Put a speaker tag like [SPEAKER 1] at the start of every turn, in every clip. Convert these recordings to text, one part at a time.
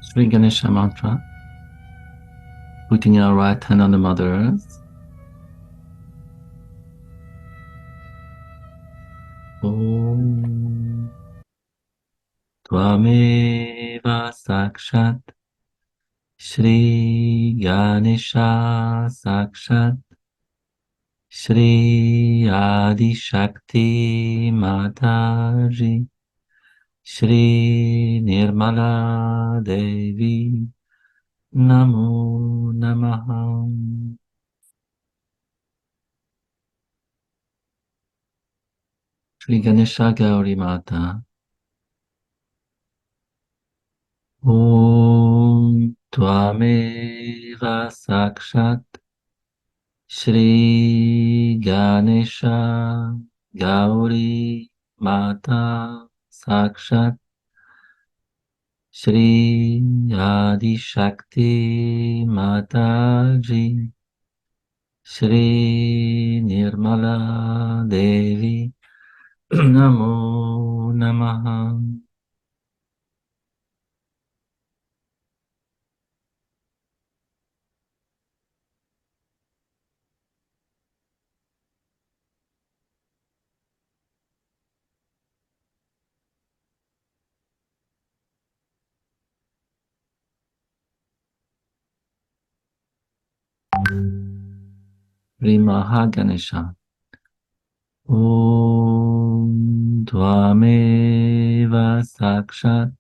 [SPEAKER 1] Sri Ganesha mantra. Putting our right hand on the Mother Earth. Om Tvameva Sakshat Shri Ganesha Sakshat Shri Adi Shakti Mataji Shri Nirmala Devi Namo Namaha. Shri Ganesha Gauri Mata. Om Tvameva Sakshat Shri Ganesha Gauri Mata Sakshat Shri Adi Shakti Mataji Shri Nirmala Devi Namo Namaha. Shri Mahaganesha. Om Tvameva Sakshat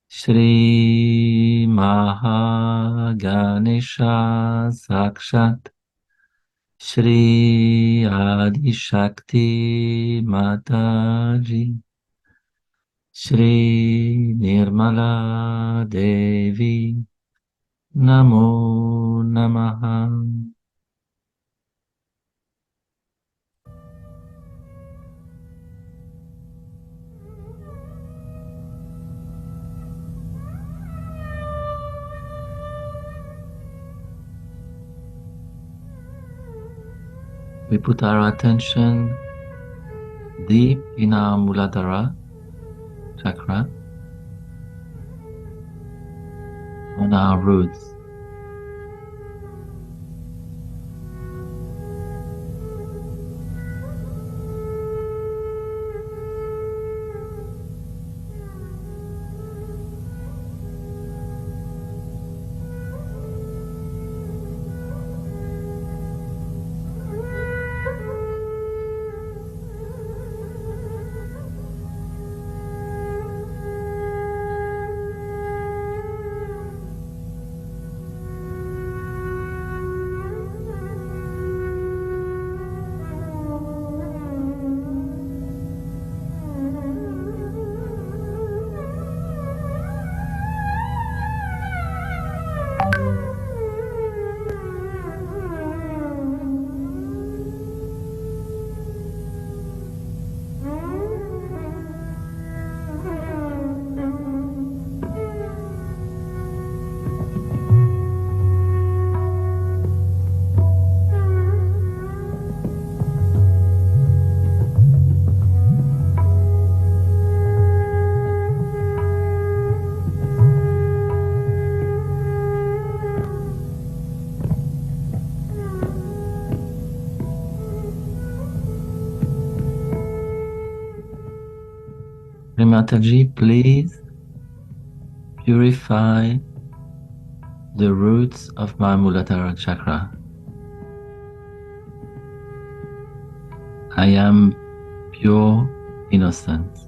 [SPEAKER 1] Shri Mahaganesha Sakshat Shri Adi Shakti Mataji Shri Nirmala Devi Namo Namaha. We put our attention deep in our Mooladhara chakra, on our roots. Mataji, please purify the roots of my Mooladhara chakra. I am pure innocence.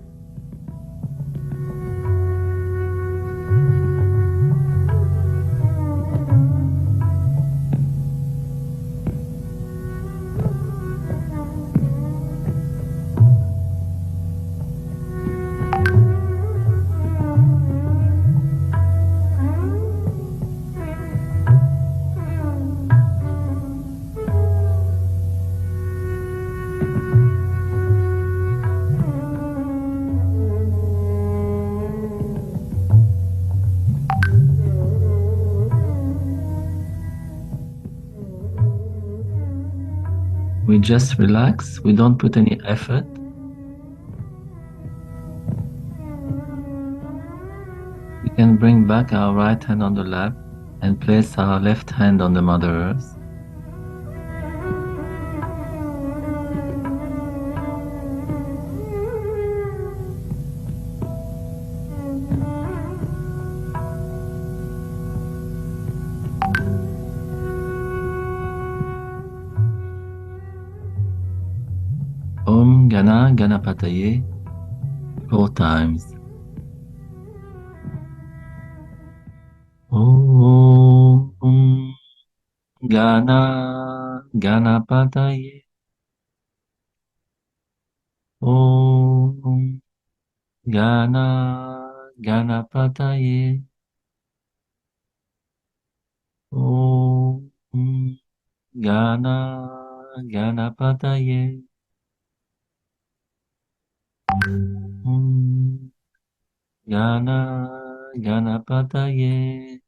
[SPEAKER 1] We just relax, we don't put any effort. can bring back our right hand on the lap and place our left hand on the Mother Earth. Om Gana Ganapataye 4 times. Om Gana Ganapataye. Om Gana Ganapataye. Om Gana Ganapataye. Om Gana Ganapataye.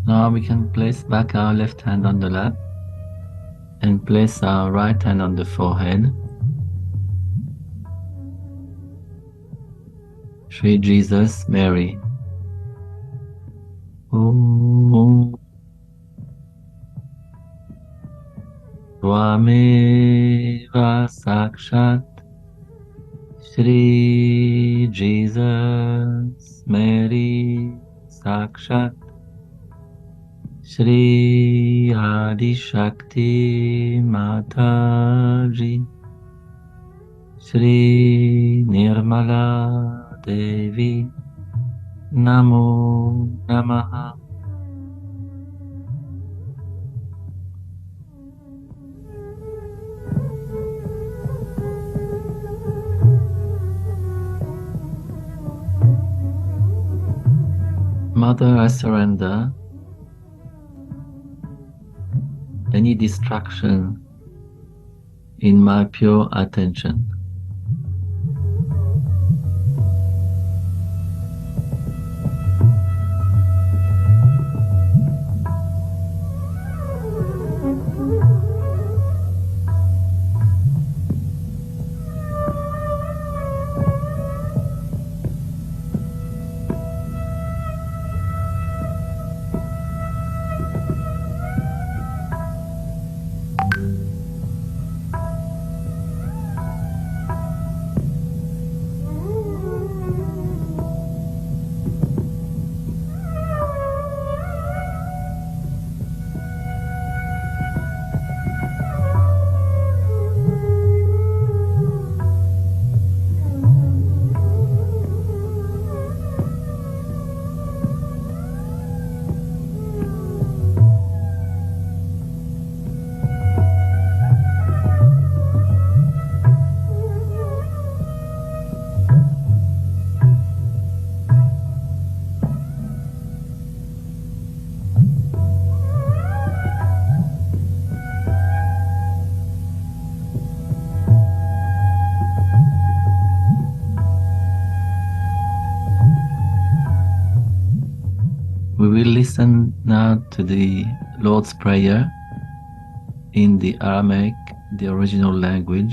[SPEAKER 1] Now we can place back our left hand on the lap and place our right hand on the forehead. Sri Jesus, Mary. Om Tvameva Sakshat Shri Jesus, Mary Sakshat Shri Adi Shakti Mataji Shri Nirmala Devi Namo Namaha. Mother, I surrender any distraction in my pure attention. will listen now to the Lord's Prayer in the Aramaic, the original language.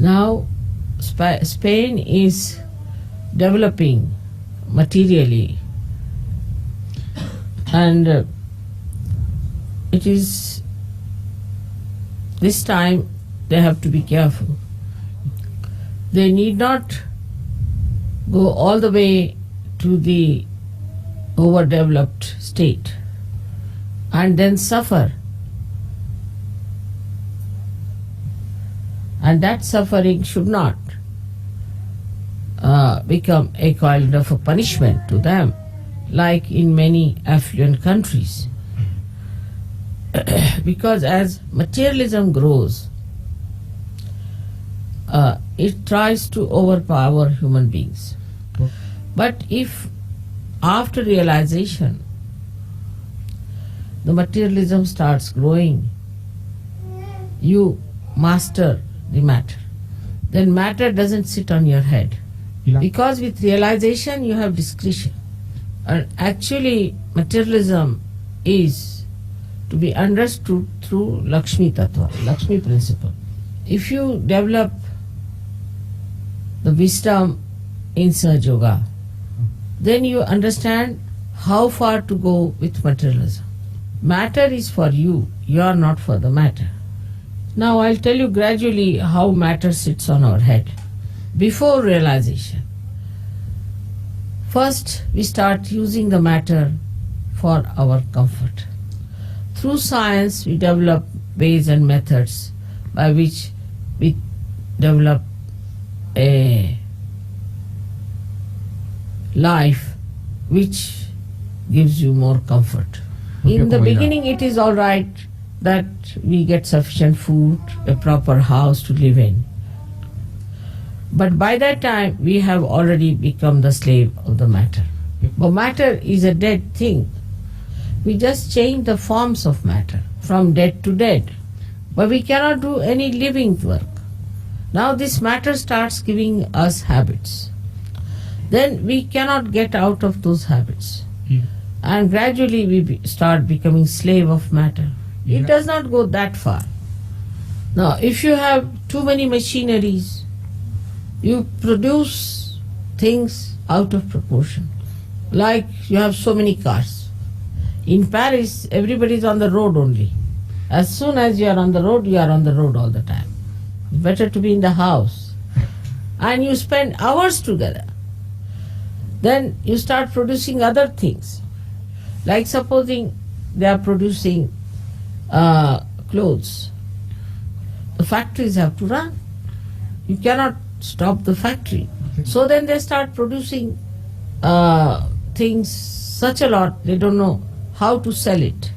[SPEAKER 2] Now, Spain is developing materially, and it is this time they have to be careful. They need not go all the way to the overdeveloped state and then suffer. And that suffering should not become a kind of a punishment to them. like in many affluent countries. Because as materialism grows, it tries to overpower human beings. But if after realization the materialism starts growing, you master the matter, then matter doesn't sit on your head. Because with realization you have discretion. And actually materialism is to be understood through Lakshmi Tattva, Lakshmi principle. If you develop the wisdom in Sahaja Yoga, then you understand how far to go with materialism. Matter is for you, you are not for the matter. Now I'll tell you gradually how matter sits on our head. Before realization, first we start using the matter for our comfort. Through science we develop ways and methods by which we develop a life which gives you more comfort. In the beginning it is all right that we get sufficient food, a proper house to live in. But by that time we have already become the slave of the matter. But matter is a dead thing. We just change the forms of matter from dead to dead. But we cannot do any living work. Now this matter starts giving us habits. Then we cannot get out of those habits. And gradually we start becoming slave of matter. It does not go that far. Now if you have too many machineries, you produce things out of proportion. Like you have so many cars. In Paris, everybody is on the road only. As soon as you are on the road, you are on the road all the time. It's better to be in the house. And you spend hours together. Then you start producing other things. Like supposing they are producing clothes. The factories have to run. You cannot stop the factory. So then they start producing things such a lot, they don't know how to sell it.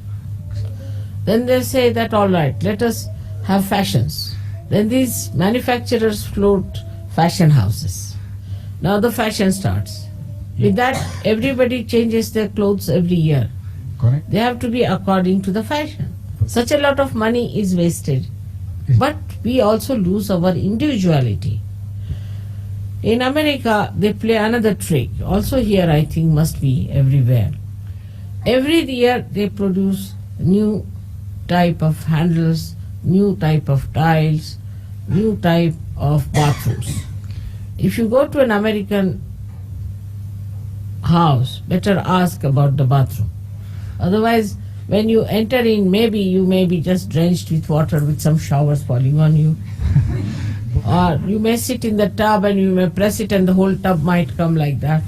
[SPEAKER 2] Then they say that all right, let us have fashions. Then these manufacturers float fashion houses. Now the fashion starts. With that, everybody changes their clothes every year.
[SPEAKER 3] Correct.
[SPEAKER 2] They have to be according to the fashion. Such a lot of money is wasted. But we also lose our individuality. In America, they play another trick. Also here, I think, must be everywhere. Every year, they produce new type of handles, new type of tiles, new type of bathrooms. If you go to an American house, better ask about the bathroom. Otherwise, when you enter in, maybe you may be just drenched with water with some showers falling on you. Or you may sit in the tub and you may press it and the whole tub might come like that.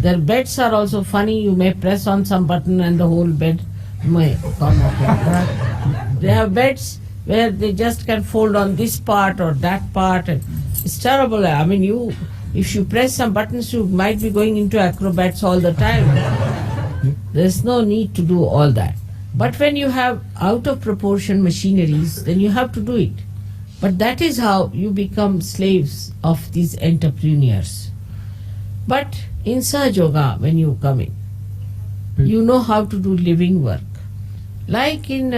[SPEAKER 2] Their beds are also funny. You may press on some button and the whole bed may come up like that. They have beds where they just can fold on this part or that part. And it's terrible. I mean, if you press some buttons, you might be going into acrobats all the time. There's no need to do all that. But when you have out of proportion machineries, then you have to do it. But that is how you become slaves of these entrepreneurs. But in Sahaja Yoga, when you come in, you know how to do living work. Like in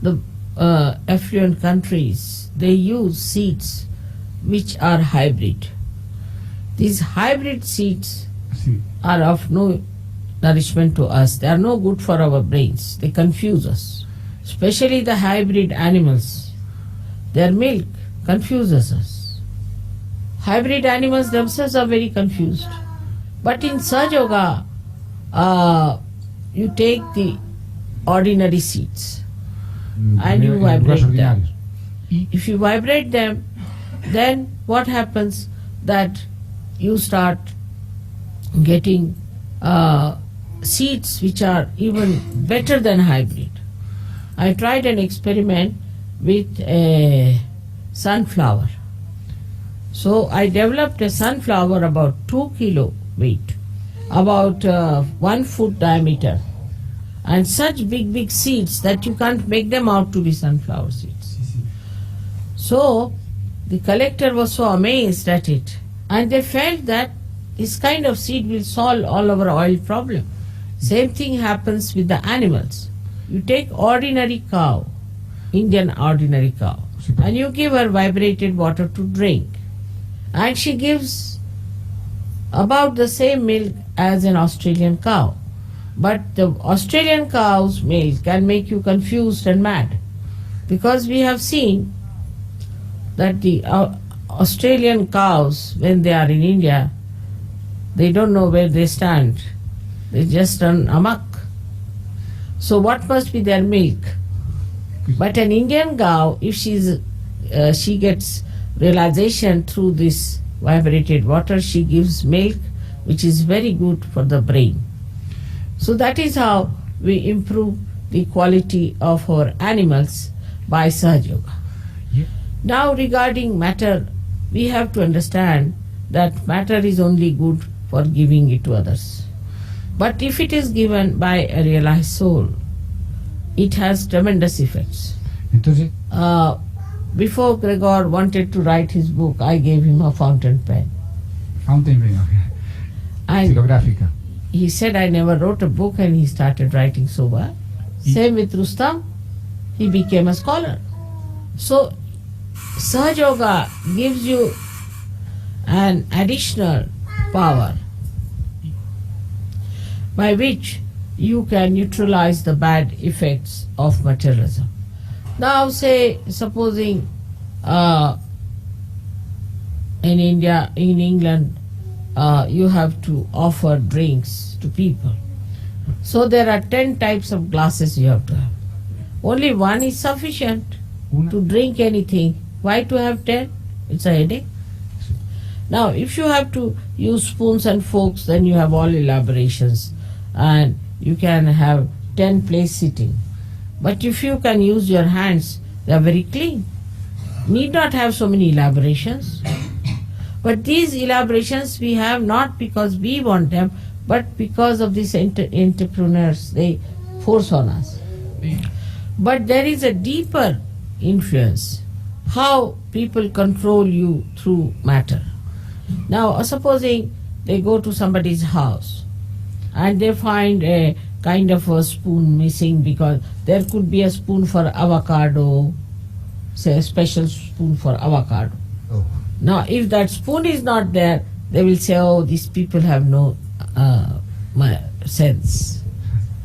[SPEAKER 2] the affluent countries, they use seeds which are hybrid. These hybrid seeds are of no nourishment to us. They are no good for our brains. They confuse us. Especially the hybrid animals. Their milk confuses us. Hybrid animals themselves are very confused. But in Sahaja Yoga, you take the ordinary seeds and you vibrate them. If you vibrate them, then what happens that you start getting seeds which are even better than hybrid. I tried an experiment with a sunflower. So I developed a sunflower about 2 kilo weight about 1 foot diameter, and such big seeds that you can't make them out to be sunflower seeds. So the collector was so amazed at it, and they felt that this kind of seed will solve all our oil problem. Same thing happens with the animals. You take ordinary cow, Indian ordinary cow, and you give her vibrated water to drink, and she gives about the same milk as an Australian cow. But the Australian cow's milk can make you confused and mad, because we have seen that the Australian cows, when they are in India, they don't know where they stand. They just run amok. So what must be their milk? But an Indian cow, if she gets realization through this vibrated water, she gives milk which is very good for the brain. So that is how we improve the quality of our animals by Sahaja Yoga.
[SPEAKER 3] Yeah.
[SPEAKER 2] Now regarding matter, we have to understand that matter is only good for giving it to others. But if it is given by a realized soul, it has tremendous effects.
[SPEAKER 3] Entonces,
[SPEAKER 2] Before Gregor wanted to write his book, I gave him a fountain pen.
[SPEAKER 3] fountain pen, okay.
[SPEAKER 2] And
[SPEAKER 3] Estilográfica.
[SPEAKER 2] he said, I never wrote a book, and he started writing so well. Same with Rustam, he became a scholar. So Sahaja Yoga gives you an additional power by which you can neutralize the bad effects of materialism. Now say, supposing in India, in England, you have to offer drinks to people. So there are 10 types of glasses you have to have. Only one is sufficient
[SPEAKER 3] Una.
[SPEAKER 2] to drink anything. Why to have 10? It's a headache. Now, if you have to use spoons and forks, then you have all elaborations, and you can have 10 place sitting. But if you can use your hands, they are very clean. Need not have so many elaborations. But these elaborations we have not because we want them, but because of these entrepreneurs, they force on us. But there is a deeper influence, how people control you through matter. Now, supposing they go to somebody's house and they find a kind of a spoon missing, because there could be a spoon for avocado, say a special spoon for avocado.
[SPEAKER 3] Oh.
[SPEAKER 2] Now, if that spoon is not there, they will say, oh, these people have no sense.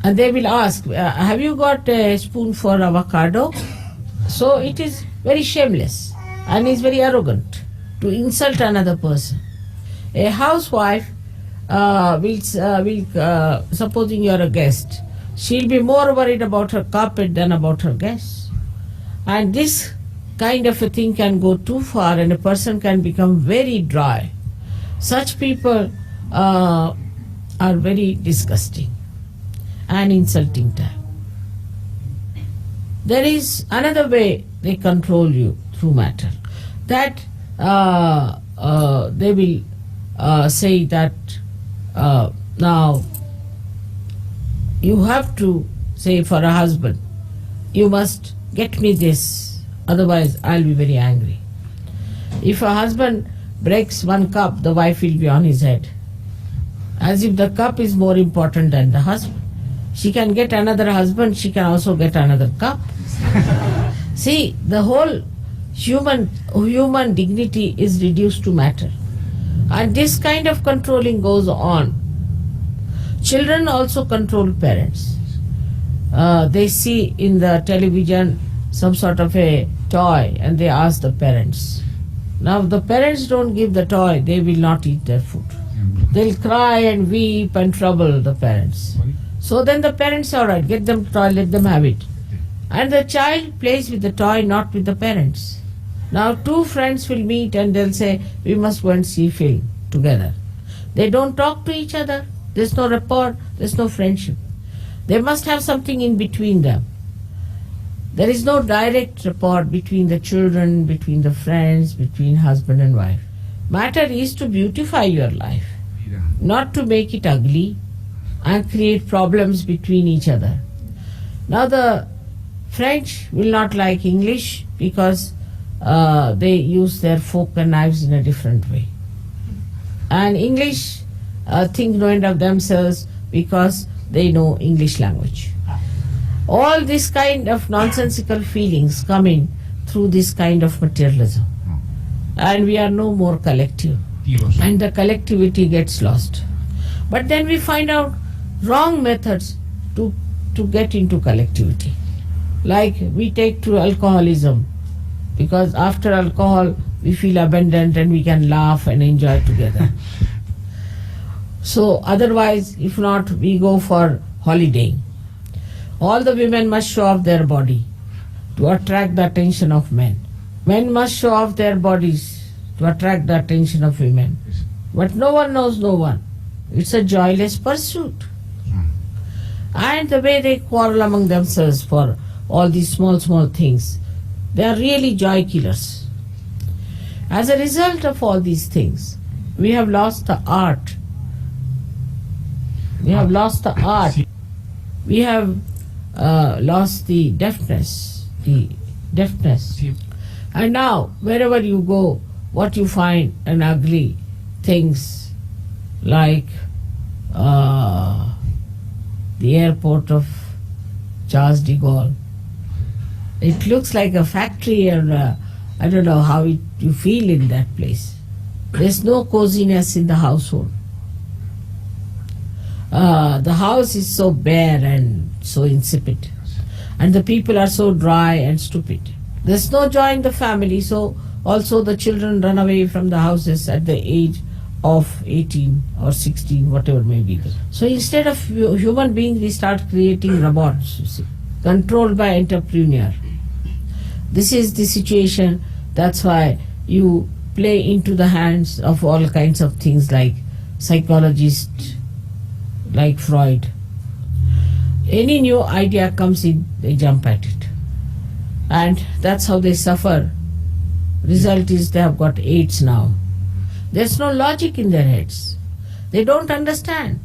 [SPEAKER 2] And they will ask, have you got a spoon for avocado? So it is very shameless and is very arrogant to insult another person. A housewife supposing you are a guest, she'll be more worried about her carpet than about her guests. And this kind of a thing can go too far, and a person can become very dry. Such people are very disgusting and insulting time. There is another way they control you through matter, that they will say that now you have to say for a husband, you must get me this, otherwise I'll be very angry. If a husband breaks one cup, the wife will be on his head, as if the cup is more important than the husband. She can get another husband, she can also get another cup. See, the whole human dignity is reduced to matter. And this kind of controlling goes on. Children also control parents. They see in the television some sort of a toy and they ask the parents. Now, if the parents don't give the toy, they will not eat their food. They'll cry and weep and trouble the parents. So then the parents, all right, get them toy, let them have it. And the child plays with the toy, not with the parents. Now two friends will meet and they'll say, we must go and see film together. They don't talk to each other. There's no rapport, there's no friendship. They must have something in between them. There is no direct rapport between the children, between the friends, between husband and wife. Matter is to beautify your life.
[SPEAKER 3] Yeah.
[SPEAKER 2] not to make it ugly and create problems between each other. Now the French will not like English because they use their fork and knives in a different way. And English think no end of themselves because they know English language. All this kind of nonsensical feelings come in through this kind of materialism. And we are no more collective.
[SPEAKER 3] Kilos.
[SPEAKER 2] And the collectivity gets lost. But then we find out wrong methods to get into collectivity. Like we take to alcoholism, because after alcohol we feel abundant and we can laugh and enjoy together. So otherwise, if not, we go for holidaying. All the women must show off their body to attract the attention of men. Men must show off their bodies to attract the attention of women. But no one knows no one. It's a joyless pursuit. And the way they quarrel among themselves for all these small things, they are really joy killers. As a result of all these things, we have lost the art. We have lost the art. We have lost the deafness. And now, wherever you go, what you find an ugly things like the airport of Charles de Gaulle. It looks like a factory, and I don't know how you feel in that place. There's no coziness in the household. The house is so bare and so insipid, and the people are so dry and stupid. There's no joy in the family, so also the children run away from the houses at the age of 18 or 16, whatever may be. So instead of human beings, we start creating robots, you see, controlled by entrepreneur. This is the situation. That's why you play into the hands of all kinds of things like psychologists, like Freud. Any new idea comes in, they jump at it. And that's how they suffer. Result is they have got AIDS now. There's no logic in their heads. They don't understand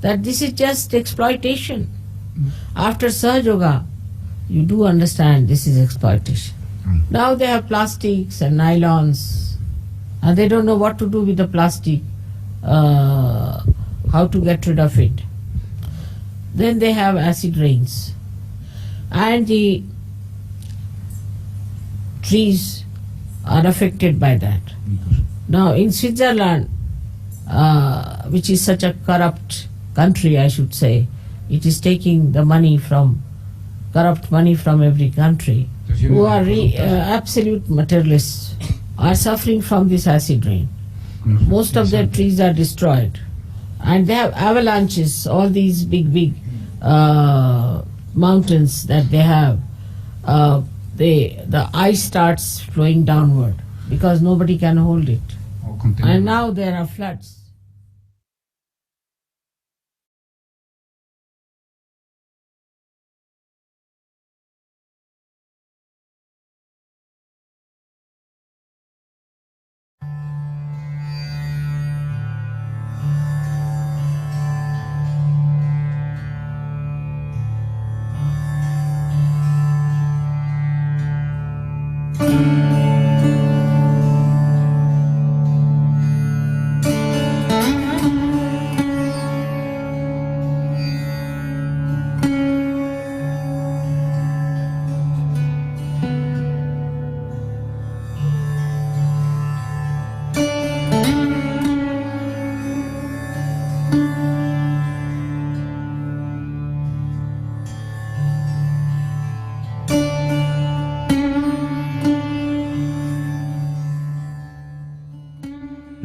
[SPEAKER 2] that this is just exploitation. After Sahaja Yoga, you do understand this is exploitation. Now they have plastics and nylons, and they don't know what to do with the plastic, how to get rid of it. Then they have acid rains, and the trees are affected by that. Now in Switzerland, which is such a corrupt country, I should say, it is taking the money from corrupt money from every country, who are absolute materialists, are suffering from this acid rain. Most of their trees are destroyed, and they have avalanches. All these big mountains that they have, the ice starts flowing downward because nobody can hold it, and now there are floods.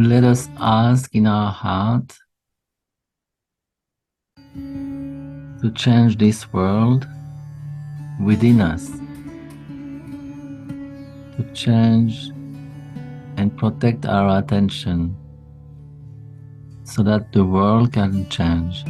[SPEAKER 1] Let us ask in our heart to change this world within us, to change and protect our attention so that the world can change.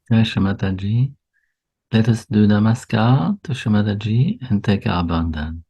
[SPEAKER 1] Hey, Shamataji. Let us do Namaskar to Shamataji and take our abundance.